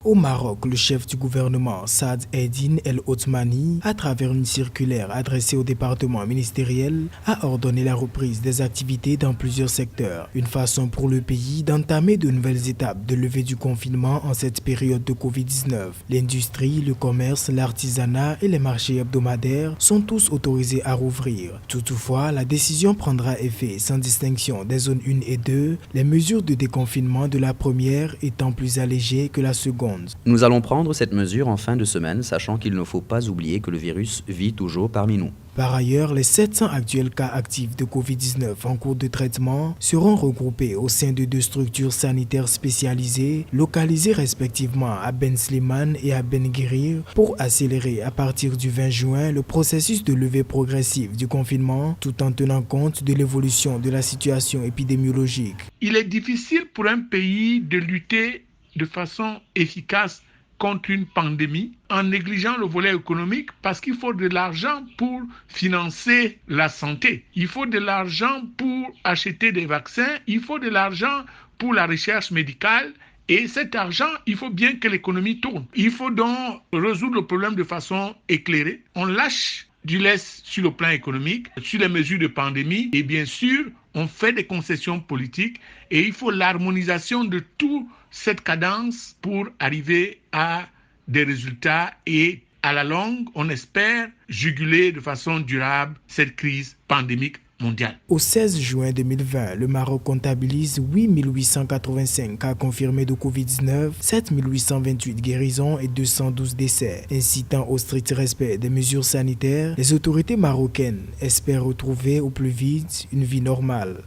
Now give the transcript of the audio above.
Au Maroc, le chef du gouvernement Saad Eddine El Othmani, à travers une circulaire adressée au département ministériel, a ordonné la reprise des activités dans plusieurs secteurs. Une façon pour le pays d'entamer de nouvelles étapes de levée du confinement en cette période de Covid-19. L'industrie, le commerce, l'artisanat et les marchés hebdomadaires sont tous autorisés à rouvrir. Toutefois, la décision prendra effet sans distinction des zones 1 et 2, les mesures de déconfinement de la première étant plus allégées que la seconde. Nous allons prendre cette mesure en fin de semaine, sachant qu'il ne faut pas oublier que le virus vit toujours parmi nous. Par ailleurs, les 700 actuels cas actifs de Covid-19 en cours de traitement seront regroupés au sein de 2 structures sanitaires spécialisées, localisées respectivement à Ben Slimane et à Ben Guirir, pour accélérer à partir du 20 juin le processus de levée progressive du confinement, tout en tenant compte de l'évolution de la situation épidémiologique. Il est difficile pour un pays de lutter de façon efficace contre une pandémie en négligeant le volet économique parce qu'il faut de l'argent pour financer la santé. Il faut de l'argent pour acheter des vaccins, il faut de l'argent pour la recherche médicale et cet argent, il faut bien que l'économie tourne. Il faut donc résoudre le problème de façon éclairée. On lâche du lest sur le plan économique, sur les mesures de pandémie et bien sûr, on fait des concessions politiques et il faut l'harmonisation de toute cette cadence pour arriver à des résultats et à la longue, on espère juguler de façon durable cette crise pandémique mondiale. Au 16 juin 2020, le Maroc comptabilise 8 885 cas confirmés de Covid-19, 7 828 guérisons et 212 décès. Incitant au strict respect des mesures sanitaires, les autorités marocaines espèrent retrouver au plus vite une vie normale.